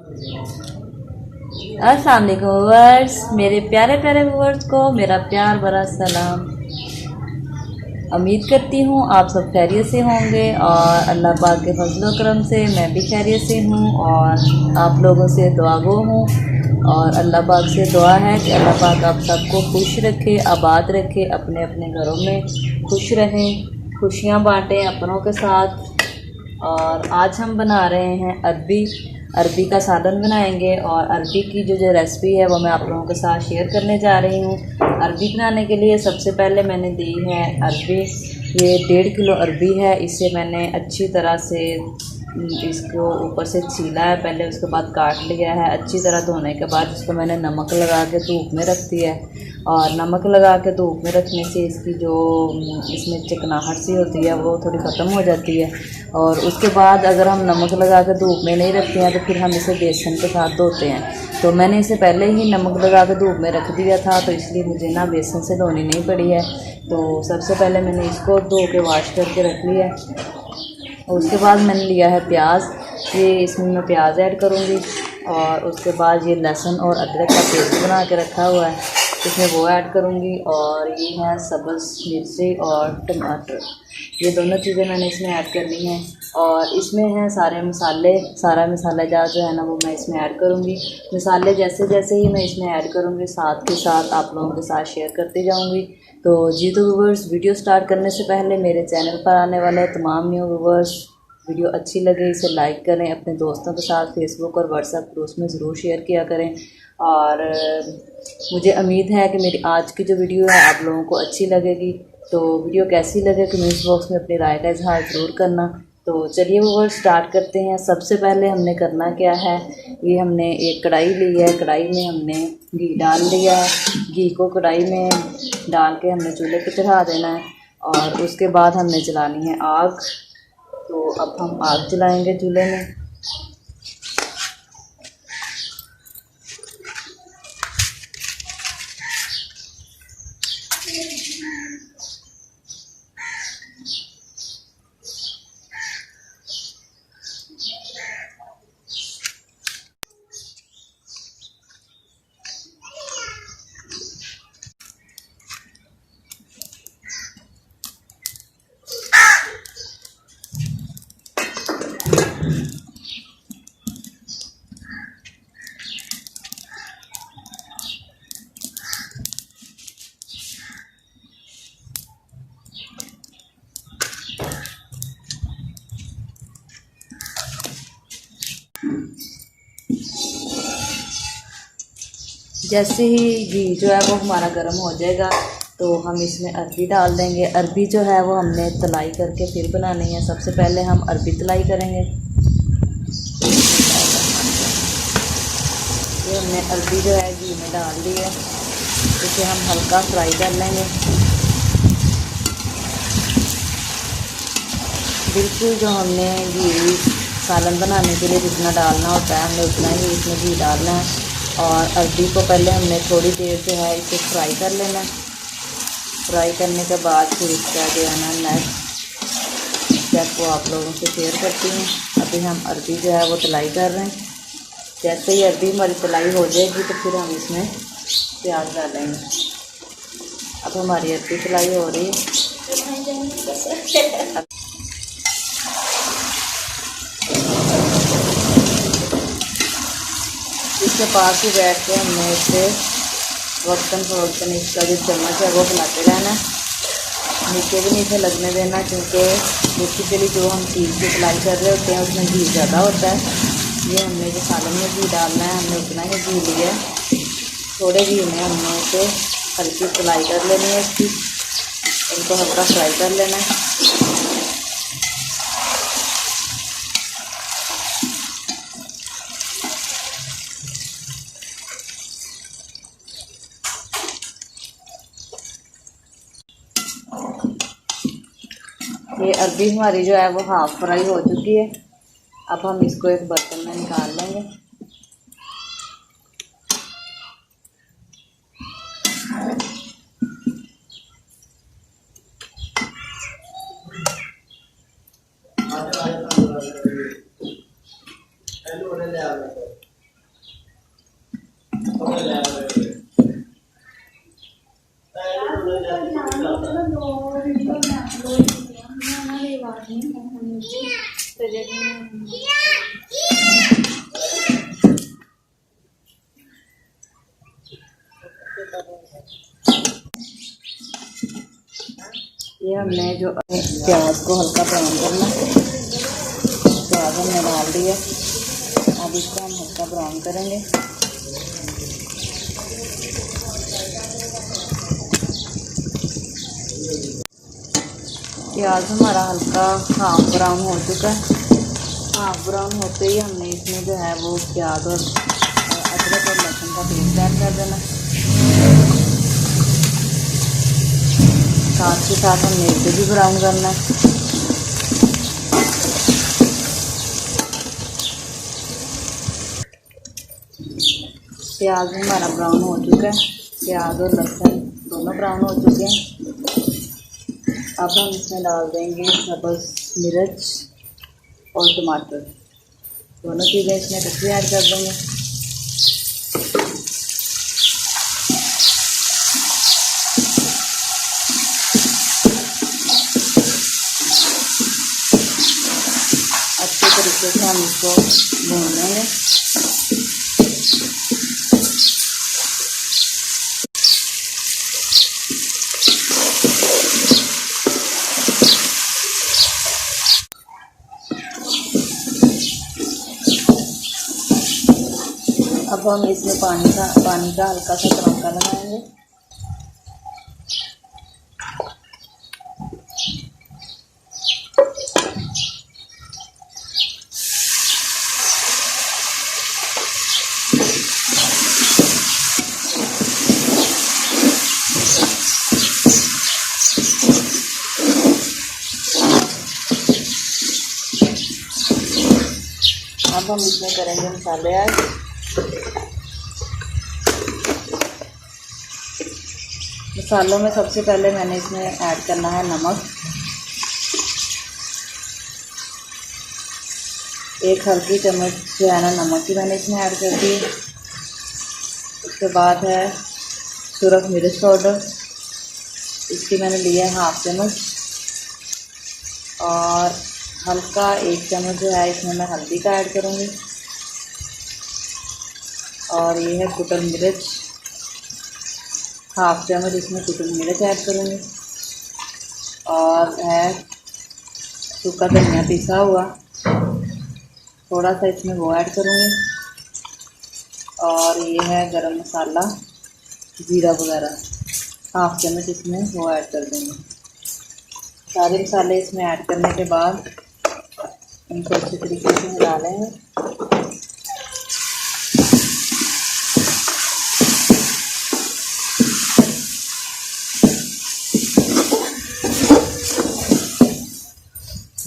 अस्सलाम वालेकुम व्यूअर्स, मेरे प्यारे प्यारे व्यूअर्स को मेरा प्यार भरा सलाम। उम्मीद करती हूँ आप सब खैरियत से होंगे और अल्लाह पाक के फजल व करम से मैं भी खैरियत से हूँ और आप लोगों से दुआ गो हूँ। और अल्लाह पाक से दुआ है कि अल्लाह पाक आप सबको खुश रखे, आबाद रखे, अपने अपने घरों में खुश रहें, खुशियाँ बाँटें अपनों के साथ। और आज हम बना रहे हैं अरबी का सालन बनाएंगे और अरबी की जो रेसिपी है वो मैं आप लोगों के साथ शेयर करने जा रही हूँ। अरबी बनाने के लिए सबसे पहले मैंने दी है अरबी, ये 1.5 किलो अरबी है। इसे मैंने अच्छी तरह से इसको ऊपर से छीला है पहले, उसके बाद काट लिया है। अच्छी तरह धोने के बाद इसको मैंने नमक लगा के धूप में रख दिया है। और नमक लगा के धूप में रखने से इसकी जो इसमें चिकनाहट सी होती है वो थोड़ी ख़त्म हो जाती है। और उसके बाद अगर हम नमक लगा के धूप में नहीं रखते हैं तो फिर हम इसे बेसन के साथ धोते हैं। तो मैंने इसे पहले ही नमक लगा के धूप में रख दिया था, तो इसलिए मुझे ना बेसन से धोनी नहीं पड़ी है। तो सबसे पहले मैंने इसको धो के वाश करके रख लिया है। और उसके बाद मैंने लिया है प्याज, ये इसमें मैं प्याज ऐड करूँगी। और उसके बाद ये लहसुन और अदरक का पेस्ट बना के रखा हुआ है, इसमें वो ऐड करूँगी। और ये है सब्ज़ मिर्ची और टमाटर, ये दोनों चीज़ें मैंने इसमें ऐड करनी है। और इसमें है सारे मसाले, सारा मसाला जार जो है ना वो मैं इसमें ऐड करूँगी। मसाले जैसे जैसे ही मैं इसमें ऐड करूँगी साथ के साथ आप लोगों के साथ शेयर करती जाऊँगी। तो जी तो व्यूवर्स, वीडियो स्टार्ट करने से पहले मेरे चैनल पर आने वाले तमाम न्यू व्यूवर्स, वीडियो अच्छी लगे इसे लाइक करें, अपने दोस्तों के साथ फेसबुक और व्हाट्सएप ग्रुप्स में ज़रूर शेयर किया करें। और मुझे उम्मीद है कि मेरी आज की जो वीडियो है आप लोगों को अच्छी लगेगी। तो वीडियो कैसी लगे कमेंट्स बॉक्स में अपनी राय का इजहार ज़रूर करना। तो चलिए वो स्टार्ट करते हैं। सबसे पहले हमने करना क्या है, ये हमने एक कढ़ाई ली है, कढ़ाई में हमने घी डाल लिया है। घी को कढ़ाई में डाल के हमने चूल्हे पर चढ़ा देना है और उसके बाद हमने जलानी है आग। तो अब हम आग जलाएंगे चूल्हे में। जैसे ही घी जो है वो हमारा गर्म हो जाएगा तो हम इसमें अरबी डाल देंगे। अरबी जो है वो हमने तलाई करके फिर बनानी है। सबसे पहले हम अरबी तलाई करेंगे। ये हमने अरबी जो है घी में डाल दी है, इसे हम हल्का फ्राई कर लेंगे। बिल्कुल जो हमने घी सालन बनाने के लिए जितना डालना होता है हमने उतना ही इसमें घी डालना है। और अरबी को पहले हमने थोड़ी देर जो है इसे फ्राई कर लेना है। फ्राई करने के बाद फिर इसका जो है ना नेक्स्ट स्टेप वो आप लोगों से शेयर करती हूँ। अभी हम अरबी जो है वो तलाई कर रहे हैं। जैसे ही अरबी हमारी तलाई हो जाएगी तो फिर हम इसमें प्याज डालेंगे। अब हमारी अरबी तलाई हो रही है। इसके पास ही बैठ के हमने इसे वक्तन फवक्तन इसका जो चम्मच है वो हिलाते रहना है, नीचे भी नीचे लगने देना, क्योंकि बेसिकली जो हम चीज़ की सिलाई कर रहे होते हैं उसमें घी ज़्यादा होता है। ये हमने जो सालन में घी डालना है हमने उतना ही घी लिया है। थोड़े घी में हमने इसे हल्की सिलाई कर लेनी है, इसकी इनको हल्का फ्राई कर लेना है। ये अरबी हमारी जो है वो हाफ फ्राई हो चुकी है। अब हम इसको एक बर्तन में निकाल लेंगे। ये हमने जो प्याज को हल्का ब्राउन करना, प्याज हमने डाल दिया। अब इसको हम हल्का ब्राउन करेंगे। प्याज हमारा हल्का हाफ ब्राउन हो चुका है। हाफ ब्राउन होते ही हमने इसमें जो है वो प्याज और अदरक और लहसुन का पेस्ट ऐड कर देना। साथ ही साथ हमने इसे भी ब्राउन करना है। प्याज हमारा ब्राउन हो चुका है, प्याज और लहसुन दोनों ब्राउन हो चुके हैं। अब हम इसमें डाल देंगे सब्ज़ मिर्च और टमाटर, दोनों चीज़ें इसमें इकट्ठी ऐड कर देंगे। अच्छे तरीके से हम इसको भून लेंगे। अब हम इसमें पानी का हल्का सा तड़का लगाएंगे। अब हम इसमें करेंगे मसाले ऐड। मसालों में सबसे पहले मैंने इसमें ऐड करना है नमक, 1 हल्की चम्मच जो है ना नमक की मैंने इसमें ऐड कर दी। उसके बाद है सुरख मिर्च पाउडर, इसकी मैंने लिया है हाफ चम्मच। और हल्का 1 चम्मच जो है इसमें मैं हल्दी का ऐड करूँगी। और ये है कुटल मिर्च, हाफ चम्मच इसमें कुटल मिर्च ऐड करूँगी। और है सूखा धनिया पिसा हुआ, थोड़ा सा इसमें वो ऐड करूँगी। और ये है गरम मसाला, जीरा वगैरह, हाफ चम्मच इसमें वो ऐड कर देंगे। सारे मसाले इसमें ऐड करने के बाद इनको अच्छे तरीके से मिला लेंगे।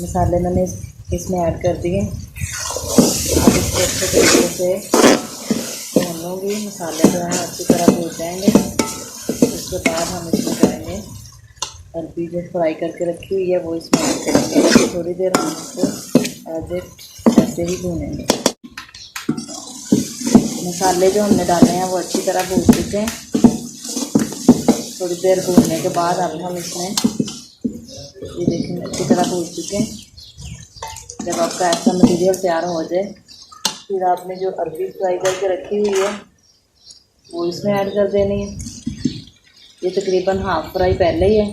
मसाले मैंने इसमें ऐड कर दिए। अब इसको अच्छे तरीके से भून लूँगी। मसाले जो हैं अच्छी तरह भून जाएंगे। उसके बाद हम इसमें करेंगे अरबी जो फ्राई करके रखी हुई है वो इसमें ऐड करेंगे। थोड़ी देर हम इसको ऐसे ही भूनेंगे। मसाले जो हमने डाले हैं वो अच्छी तरह भून चुके हैं। थोड़ी देर भूनने के बाद अब हम इसमें ये देखें अच्छी तरह भून चुके हैं। जब आपका ऐसा मटेरियल तैयार हो जाए फिर आपने जो अरबी फ्राई करके रखी हुई है वो इसमें ऐड कर देनी है। ये तकरीबन हाफ फ्राई पहले ही है,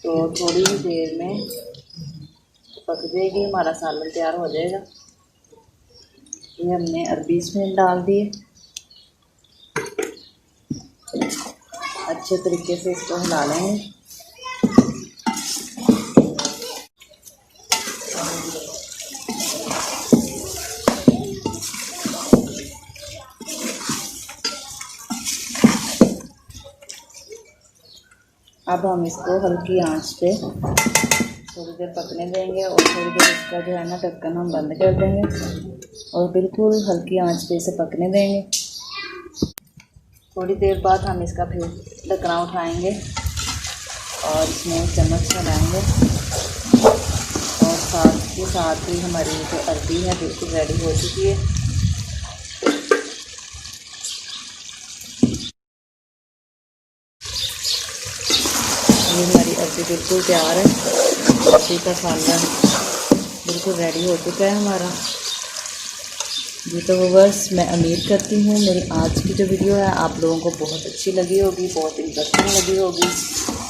तो थोड़ी ही देर में पक जाएगी, हमारा सालन तैयार हो जाएगा। ये हमने अरबी इसमें डाल दी। अच्छे तरीके से इसको हिला लेंगे। अब हम इसको हल्की आंच पे थोड़ी देर पकने देंगे और थोड़ी देर इसका जो है ना ढक्कन हम बंद कर देंगे और बिल्कुल हल्की आंच पे इसे पकने देंगे। थोड़ी देर बाद हम इसका फिर ढक्कना उठाएंगे और इसमें चम्मच लगाएंगे और साथ ही हमारी जो अरबी है बिल्कुल रेडी हो चुकी है। जी बिल्कुल तैयार है। अरबी का सालन बिल्कुल रेडी हो चुका है हमारा जी। तो व्यूअर्स, मैं उम्मीद करती हूँ मेरी आज की जो वीडियो है आप लोगों को बहुत अच्छी लगी होगी, बहुत इंटरेस्टिंग लगी होगी।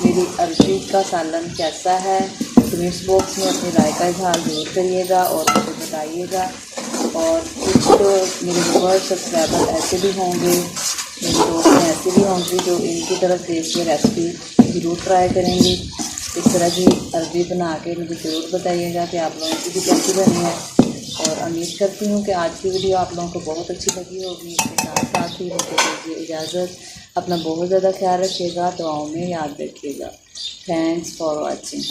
मेरी अरबी का सालन कैसा है कमेंट्स बॉक्स में अपनी राय का इजहार ज़रूर करिएगा और मुझे बताइएगा। और कुछ तो मेरे व्यूअर्स सब्सक्राइबर ऐसे भी होंगे, मेरी दोस्त ऐसे भी होंगी जो इनकी तरफ देख के रेसिपी ज़रूर ट्राई करेंगी। इस तरह की अरबी बना के मुझे ज़रूर बताइएगा कि आप लोगों की भी कैसी बनी है। और उम्मीद करती हूँ कि आज की वीडियो आप लोगों को बहुत अच्छी लगी होगी। इसके साथ साथ ही मुझे दीजिए इजाज़त। अपना बहुत ज़्यादा ख्याल रखिएगा, दुआओं में याद रखिएगा। Thanks for watching.